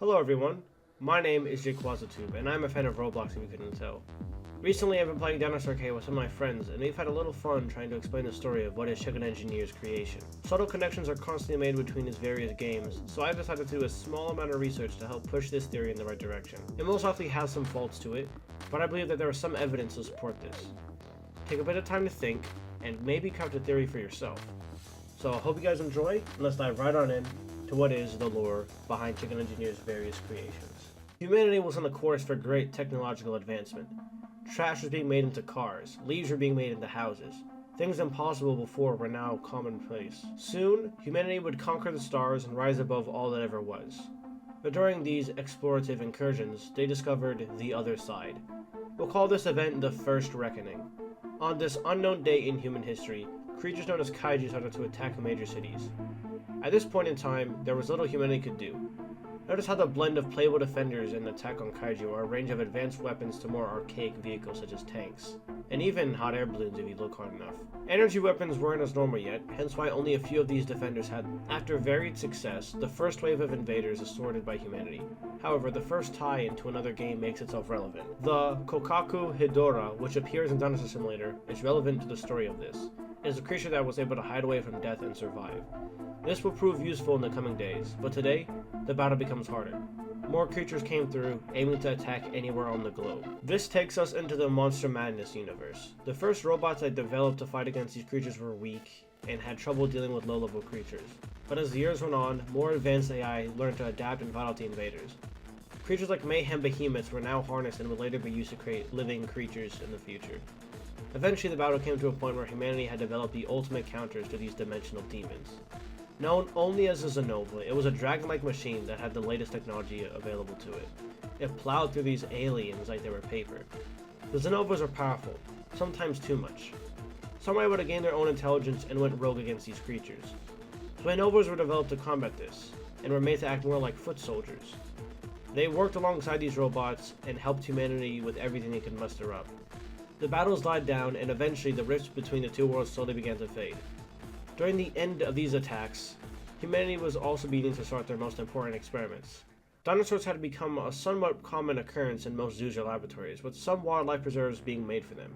Hello everyone, my name is JakeWazatube, and I'm a fan of Roblox if you couldn't tell. Recently I've been playing Dinosaur K with some of my friends, and we've had a little fun trying to explain the story of what is Chicken Engineer's creation. Subtle connections are constantly made between his various games, so I've decided to do a small amount of research to help push this theory in the right direction. It most likely has some faults to it, but I believe that there is some evidence to support this. Take a bit of time to think, and maybe craft a theory for yourself. So I hope you guys enjoy, and let's dive right on in to what is the lore behind Chicken Engineer's various creations. Humanity was on the course for great technological advancement. Trash was being made into cars, leaves were being made into houses. Things impossible before were now commonplace. Soon, humanity would conquer the stars and rise above all that ever was. But during these explorative incursions, they discovered the other side. We'll call this event the First Reckoning. On this unknown date in human history, creatures known as kaiju started to attack major cities. At this point in time, there was little humanity could do. Notice how the blend of playable defenders and attack on kaiju are a range of advanced weapons to more archaic vehicles such as tanks, and even hot air balloons if you look hard enough. Energy weapons weren't as normal yet, hence why only a few of these defenders had. After varied success, the first wave of invaders is sorted by humanity. However, the first tie into another game makes itself relevant. The Kokaku Hidora, which appears in Dinosaur Simulator, is relevant to the story of this. It is a creature that was able to hide away from death and survive. This will prove useful in the coming days, but today, the battle becomes harder. More creatures came through, aiming to attack anywhere on the globe. This takes us into the Monster Madness universe. The first robots that developed to fight against these creatures were weak, and had trouble dealing with low-level creatures. But as the years went on, more advanced AI learned to adapt and battle the invaders. Creatures like Mayhem Behemoths were now harnessed and would later be used to create living creatures in the future. Eventually the battle came to a point where humanity had developed the ultimate counters to these dimensional demons. Known only as a Xenova, it was a dragon-like machine that had the latest technology available to it. It plowed through these aliens like they were paper. The Xenovas were powerful, sometimes too much. Some were able to gain their own intelligence and went rogue against these creatures. Xenovas were developed to combat this, and were made to act more like foot soldiers. They worked alongside these robots and helped humanity with everything they could muster up. The battles died down, and eventually the rifts between the two worlds slowly began to fade. During the end of these attacks, humanity was also beginning to start their most important experiments. Dinosaurs had become a somewhat common occurrence in most zoos or laboratories, with some wildlife preserves being made for them.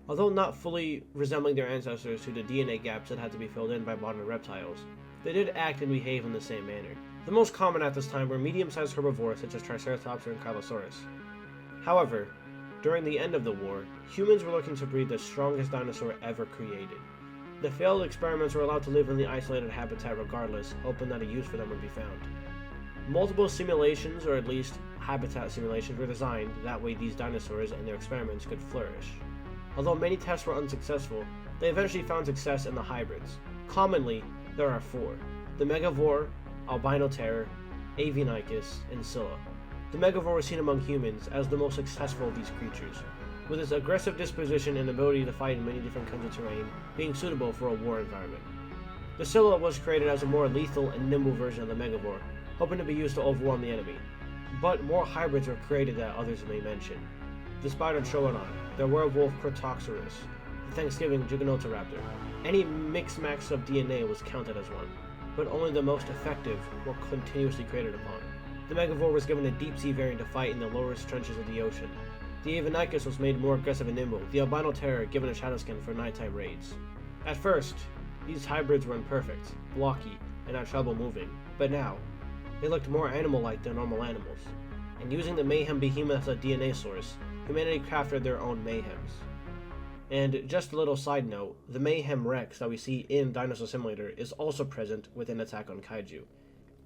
Although not fully resembling their ancestors due to DNA gaps that had to be filled in by modern reptiles, they did act and behave in the same manner. The most common at this time were medium-sized herbivores such as Triceratops and Ankylosaurus. However, during the end of the war, humans were looking to breed the strongest dinosaur ever created. The failed experiments were allowed to live in the isolated habitat regardless, hoping that a use for them would be found. Multiple simulations, or at least habitat simulations, were designed, that way these dinosaurs and their experiments could flourish. Although many tests were unsuccessful, they eventually found success in the hybrids. Commonly, there are four: the Megavore, Albinoterror, Avianicus, and Scylla. The Megavore was seen among humans as the most successful of these creatures, with its aggressive disposition and ability to fight in many different kinds of terrain being suitable for a war environment. The Scylla was created as a more lethal and nimble version of the Megavore, hoping to be used to overwhelm the enemy. But more hybrids were created that others may mention. The Spider Troodon, the Werewolf Crotoxorus, the Thanksgiving Giganotoraptor. Any mix-max of DNA was counted as one, but only the most effective were continuously created upon. The Megavore was given a deep-sea variant to fight in the lowest trenches of the ocean. The Avianicus was made more aggressive and nimble, the Albinoterror given a shadow skin for nighttime raids. At first, these hybrids were imperfect, blocky, and had trouble moving, but now, they looked more animal-like than normal animals. And using the Mayhem Behemoth as a DNA source, humanity crafted their own Mayhems. And just a little side note, the Mayhem Rex that we see in Dinosaur Simulator is also present within Attack on Kaiju.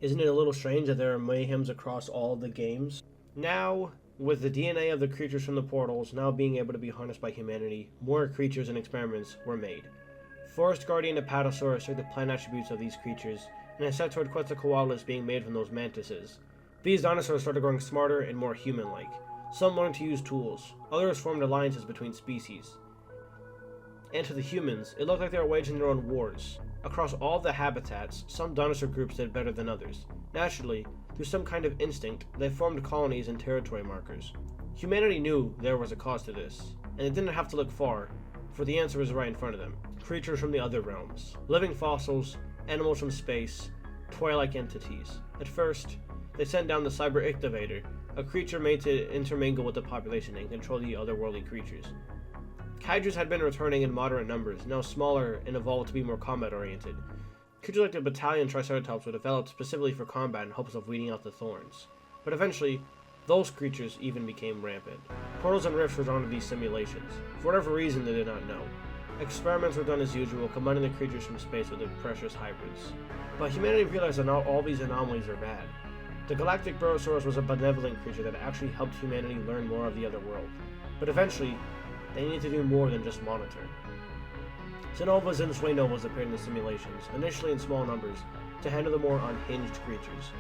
Isn't it a little strange that there are Mayhems across all the games? Now, with the DNA of the creatures from the portals now being able to be harnessed by humanity, more creatures and experiments were made. Forest Guardian Apatosaurus took the plant attributes of these creatures, and Insectoid Quetzalcoatlus being made from those mantises. These dinosaurs started growing smarter and more human-like. Some learned to use tools, others formed alliances between species. And to the humans, it looked like they were waging their own wars. Across all the habitats, some dinosaur groups did better than others. Naturally, through some kind of instinct, they formed colonies and territory markers. Humanity knew there was a cause to this, and they didn't have to look far, for the answer was right in front of them. Creatures from the other realms. Living fossils, animals from space, toy-like entities. At first, they sent down the Cyber Ictivator, a creature made to intermingle with the population and control the otherworldly creatures. Kaijus had been returning in moderate numbers, now smaller and evolved to be more combat-oriented. Creatures like the Battalion Triceratops were developed specifically for combat in hopes of weeding out the thorns. But eventually, those creatures even became rampant. Portals and rifts were drawn to these simulations. For whatever reason, they did not know. Experiments were done as usual, combining the creatures from space with the precious hybrids. But humanity realized that not all these anomalies are bad. The Galactic Barosaurus was a benevolent creature that actually helped humanity learn more of the other world. But eventually, they needed to do more than just monitor. Xenovas and Suenovas appeared in the simulations, initially in small numbers, to handle the more unhinged creatures.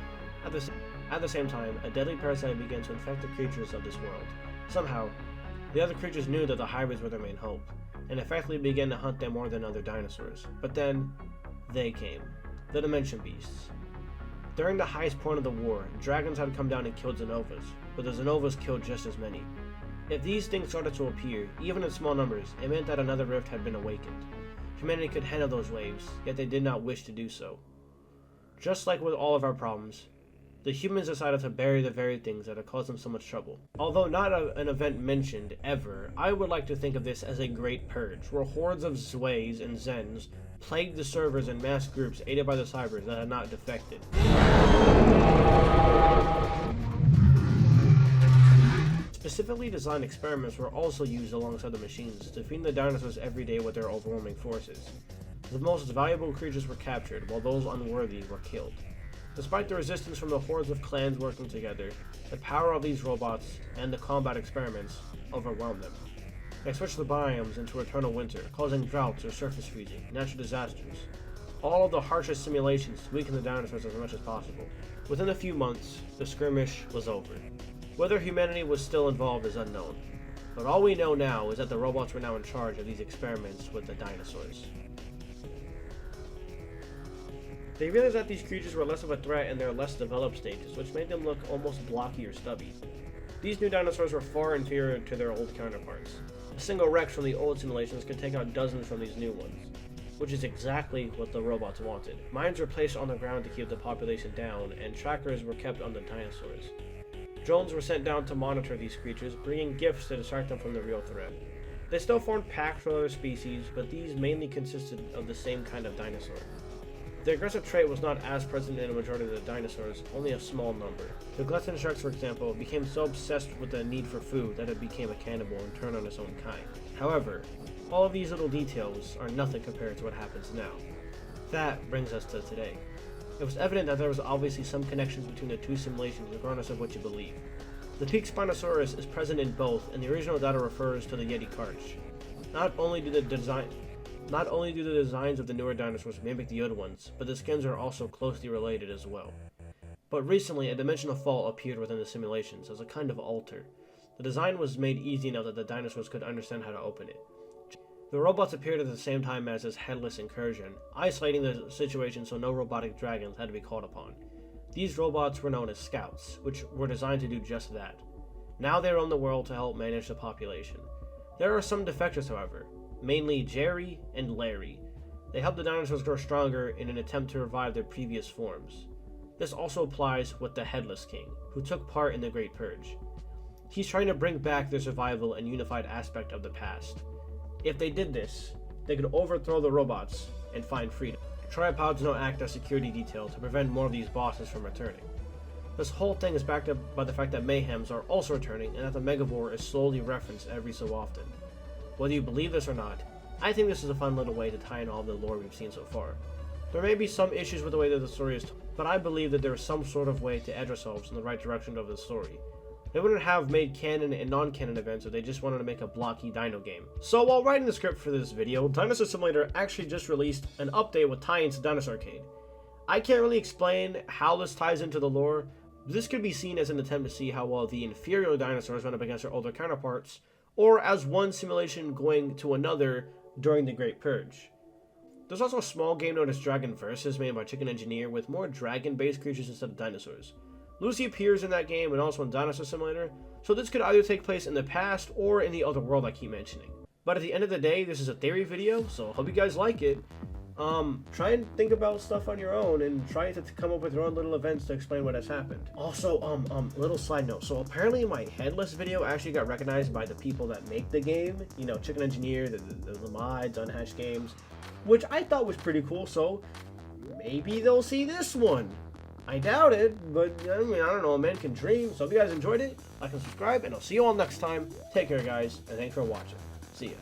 At the same time, a deadly parasite began to infect the creatures of this world. Somehow, the other creatures knew that the hybrids were their main hope, and effectively began to hunt them more than other dinosaurs. But then, they came. The Dimension Beasts. During the highest point of the war, dragons had come down and killed Xenovas, but the Xenovas killed just as many. If these things started to appear, even in small numbers, it meant that another rift had been awakened. Humanity could handle those waves, yet they did not wish to do so. Just like with all of our problems, the humans decided to bury the very things that had caused them so much trouble. Although not an event mentioned ever, I would like to think of this as a great purge, where hordes of Zways and Zens plagued the servers in mass groups aided by the cybers that had not defected. Specifically designed experiments were also used alongside the machines to feed the dinosaurs every day with their overwhelming forces. The most valuable creatures were captured, while those unworthy were killed. Despite the resistance from the hordes of clans working together, the power of these robots and the combat experiments overwhelmed them. They switched the biomes into eternal winter, causing droughts or surface freezing, natural disasters. All of the harshest simulations to weaken the dinosaurs as much as possible. Within a few months, the skirmish was over. Whether humanity was still involved is unknown, but all we know now is that the robots were now in charge of these experiments with the dinosaurs. They realized that these creatures were less of a threat in their less developed stages, which made them look almost blocky or stubby. These new dinosaurs were far inferior to their old counterparts. A single Rex from the old simulations could take out dozens from these new ones, which is exactly what the robots wanted. Mines were placed on the ground to keep the population down, and trackers were kept on the dinosaurs. Drones were sent down to monitor these creatures, bringing gifts to distract them from the real threat. They still formed packs with other species, but these mainly consisted of the same kind of dinosaur. The aggressive trait was not as present in a majority of the dinosaurs, only a small number. The glutton sharks, for example, became so obsessed with the need for food that it became a cannibal and turned on its own kind. However, all of these little details are nothing compared to what happens now. That brings us to today. It was evident that there was obviously some connections between the two simulations, regardless of what you believe. The peak Spinosaurus is present in both, and the original data refers to the Yeti Karch. Not only do the designs of the newer dinosaurs mimic the old ones, but the skins are also closely related as well. But recently, a dimensional fault appeared within the simulations as a kind of altar. The design was made easy enough that the dinosaurs could understand how to open it. The robots appeared at the same time as this headless incursion, isolating the situation so no robotic dragons had to be called upon. These robots were known as scouts, which were designed to do just that. Now they roam the world to help manage the population. There are some defectors, however, mainly Jerry and Larry. They help the dinosaurs grow stronger in an attempt to revive their previous forms. This also applies with the Headless King, who took part in the Great Purge. He's trying to bring back the survival and unified aspect of the past. If they did this, they could overthrow the robots and find freedom. Tripods now act as security detail to prevent more of these bosses from returning. This whole thing is backed up by the fact that Mayhems are also returning and that the Megavore is slowly referenced every so often. Whether you believe this or not, I think this is a fun little way to tie in all of the lore we've seen so far. There may be some issues with the way that the story is told, but I believe that there is some sort of way to edge ourselves in the right direction of the story. They wouldn't have made canon and non-canon events if they just wanted to make a blocky dino game. So while writing the script for this video, Dinosaur Simulator actually just released an update with tie-ins to Dinosaur Arcade. I can't really explain how this ties into the lore, but this could be seen as an attempt to see how well the inferior dinosaurs run up against their older counterparts, or as one simulation going to another during the Great Purge. There's also a small game known as Dragon Versus made by Chicken Engineer with more dragon-based creatures instead of dinosaurs. Lucy appears in that game and also in Dinosaur Simulator, so this could either take place in the past or in the other world I keep mentioning. But at the end of the day, this is a theory video, so hope you guys like it. try and think about stuff on your own and try to come up with your own little events to explain what has happened. Also, little side note. So apparently my headless video actually got recognized by the people that make the game. You know, Chicken Engineer, the mods, Unhatched games, which I thought was pretty cool. So maybe they'll see this one. I doubt it, but I mean, I don't know, a man can dream. So if you guys enjoyed it, like and subscribe, and I'll see you all next time. Take care, guys, and thanks for watching. See ya.